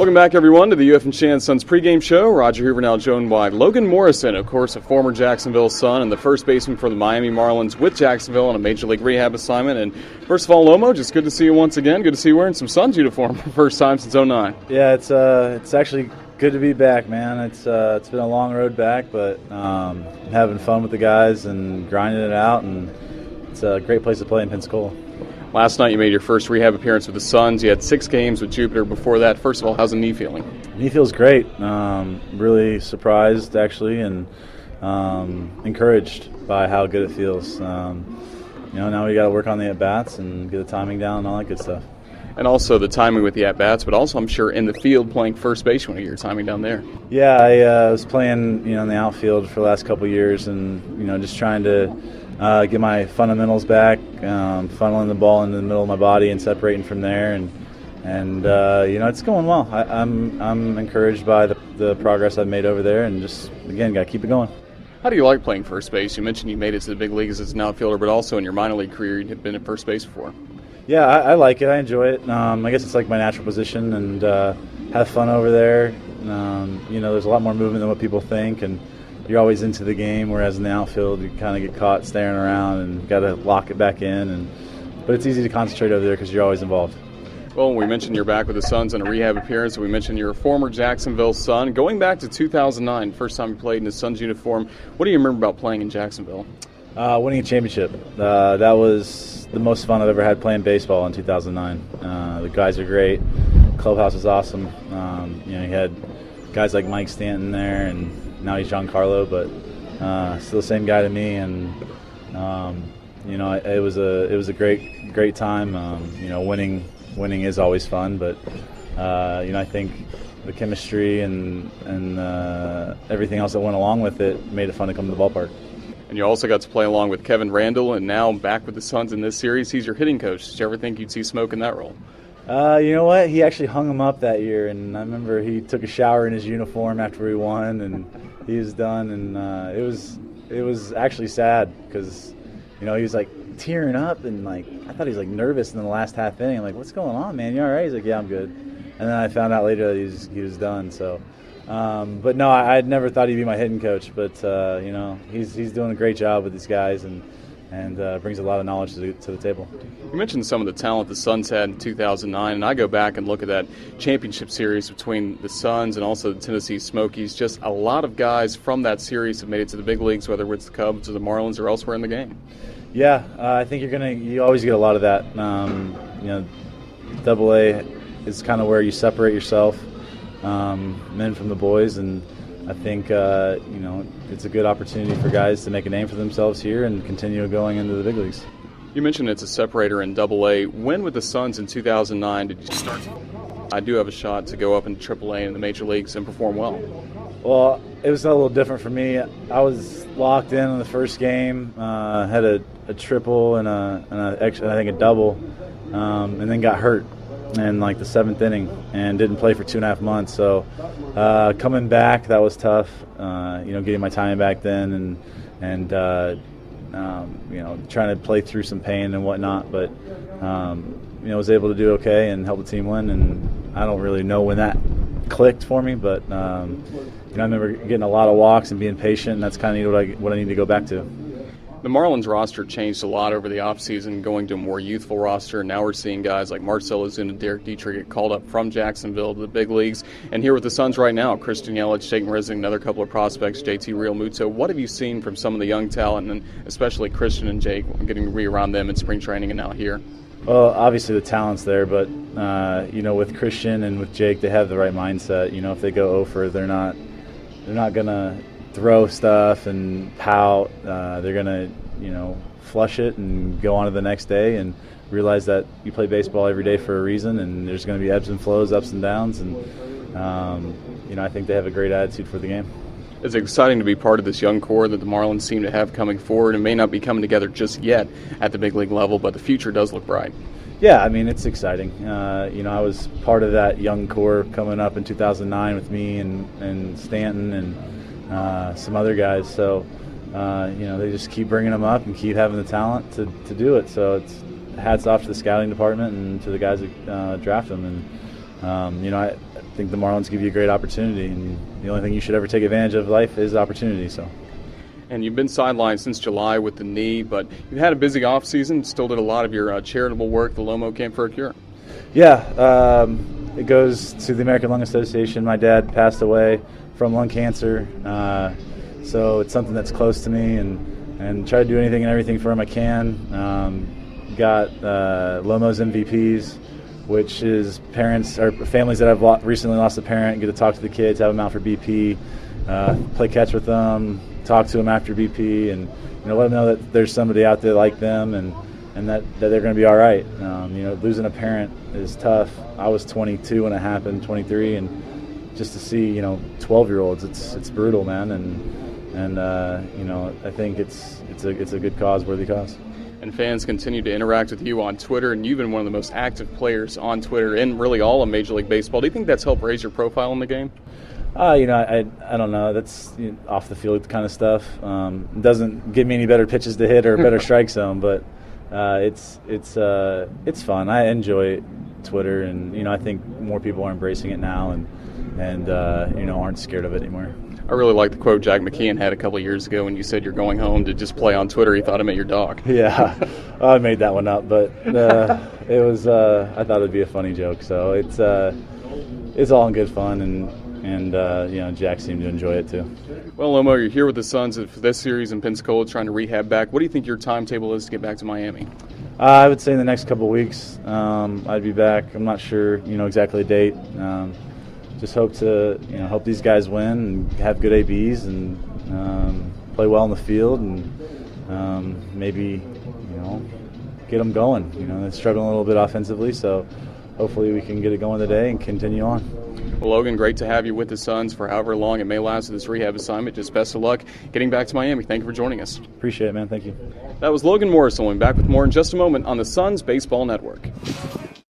Welcome back, everyone, to the UF and Shan Suns pregame show. Roger Hoover now joined by Logan Morrison, of course, a former Jacksonville Sun and the first baseman for the Miami Marlins with Jacksonville on a Major League rehab assignment. And first of all, Lomo, just good to see you once again. Good to see you wearing some Suns uniform for the first time since '09. Yeah, it's actually good to be back, man. It's been a long road back, but having fun with the guys and grinding it out, and it's a great place to play in Pensacola. Last night you made your first rehab appearance with the Suns. You had 6 games with Jupiter before that. First of all, how's the knee feeling? Knee feels great. Really surprised, actually, and encouraged by how good it feels. Now we got to work on the at-bats and get the timing down and all that good stuff. And also the timing with the at-bats, but also I'm sure in the field playing first base when you get your timing down there. Yeah, I was playing in the outfield for the last couple of years, and just trying to get my fundamentals back, funneling the ball into the middle of my body and separating from there, and it's going well. I'm encouraged by the progress I've made over there, and just again got to keep it going. How do you like playing first base? You mentioned you made it to the big leagues as an outfielder, but also in your minor league career you had been at first base before. Yeah, I like it. I enjoy it. I guess it's like my natural position, and have fun over there. There's a lot more movement than what people think, and you're always into the game, whereas in the outfield you kind of get caught staring around and got to lock it back in. But it's easy to concentrate over there because you're always involved. Well, we mentioned you're back with the Suns in a rehab appearance. We mentioned you're a former Jacksonville Sun. Going back to 2009, first time you played in the Suns uniform, what do you remember about playing in Jacksonville? Winning a championship. That was the most fun I've ever had playing baseball in 2009. The guys are great. Clubhouse is awesome. You had guys like Mike Stanton there, and now he's Giancarlo, but still the same guy to me. And it was a great time. Winning is always fun, but I think the chemistry and everything else that went along with it made it fun to come to the ballpark. And you also got to play along with Kevin Randall, and now back with the Suns in this series. He's your hitting coach. Did you ever think you'd see Smoke in that role? You know what? He actually hung him up that year, and I remember he took a shower in his uniform after we won, and he was done. And it was actually sad because he was like tearing up, and like I thought he was like nervous in the last half inning. I'm like, what's going on, man? You all right? He's like, yeah, I'm good. And then I found out later that he was done. So. But no, I'd never thought he'd be my hitting coach. But he's doing a great job with these guys, and brings a lot of knowledge to the table. You mentioned some of the talent the Suns had in 2009, and I go back and look at that championship series between the Suns and also the Tennessee Smokies. Just a lot of guys from that series have made it to the big leagues, whether it's the Cubs or the Marlins or elsewhere in the game. Yeah, I think you always get a lot of that. Double-A is kind of where you separate yourself. Men from the boys, and I think it's a good opportunity for guys to make a name for themselves here and continue going into the big leagues. You mentioned it's a separator in Double-A. When with the Suns in 2009 did you start? I do have a shot to go up in Triple-A in the major leagues and perform well. Well, it was a little different for me. I was locked in the first game, had a triple and I think a double, and then got hurt in like the 7th inning and didn't play for 2.5 months. So coming back, that was tough. Getting my timing back then and trying to play through some pain and whatnot. But was able to do okay and help the team win. And I don't really know when that clicked for me, but I remember getting a lot of walks and being patient, and that's kind of what I need to go back to. The Marlins roster changed a lot over the offseason, going to a more youthful roster. Now we're seeing guys like Marcell Ozuna and Derek Dietrich get called up from Jacksonville to the big leagues. And here with the Suns right now, Christian Yelich, Jake Marisnick, another couple of prospects, JT Realmuto. What have you seen from some of the young talent, and especially Christian and Jake, getting to be around them in spring training and now here? Well, obviously the talent's there, but with Christian and with Jake, they have the right mindset. If they go 0 for, they're not gonna throw stuff and pout. They're gonna flush it and go on to the next day and realize that you play baseball every day for a reason, and there's going to be ebbs and flows, ups and downs, and I think they have a great attitude for the game. It's exciting to be part of this young core that the Marlins seem to have coming forward, and may not be coming together just yet at the big league level, but the future does look bright. Yeah, it's exciting. I was part of that young core coming up in 2009 with me and Stanton and some other guys. So, they just keep bringing them up and keep having the talent to do it. So it's hats off to the scouting department and to the guys that draft them. And, think the Marlins give you a great opportunity, and the only thing you should ever take advantage of in life is opportunity. So. And you've been sidelined since July with the knee, but you've had a busy offseason, still did a lot of your charitable work, the Lomo Camp for a Cure. Yeah, it goes to the American Lung Association. My dad passed away from lung cancer, so it's something that's close to me, and try to do anything and everything for him I can. Got Lomo's MVPs, which is parents or families that have recently lost a parent, get to talk to the kids, have them out for BP, play catch with them, talk to them after BP, and let them know that there's somebody out there like them, and that they're going to be all right. Losing a parent is tough. I was 22 when it happened, 23, and just to see 12-year-olds, it's brutal, man. And I think it's a good cause, worthy cause. And fans continue to interact with you on Twitter, and you've been one of the most active players on Twitter in really all of Major League Baseball. Do you think that's helped raise your profile in the game? I don't know. That's off the field kind of stuff. It doesn't give me any better pitches to hit or a better strike zone, but it's fun. I enjoy Twitter, and I think more people are embracing it now, and aren't scared of it anymore. I really like the quote Jack McKeon had a couple of years ago when you said you're going home to just play on Twitter. He thought it meant your dog. Yeah, I made that one up, but it was. I thought it'd be a funny joke, so it's all in good fun, and Jack seemed to enjoy it too. Well, Lomo, you're here with the Suns for this series in Pensacola, trying to rehab back. What do you think your timetable is to get back to Miami? I would say in the next couple of weeks, I'd be back. I'm not sure, exactly the date. Just hope these guys win and have good ABs and play well in the field, and maybe get them going. They're struggling a little bit offensively, so hopefully we can get it going today and continue on. Well, Logan, great to have you with the Suns for however long it may last with this rehab assignment. Just best of luck getting back to Miami. Thank you for joining us. Appreciate it, man. Thank you. That was Logan Morrison. We'll be back with more in just a moment on the Suns Baseball Network.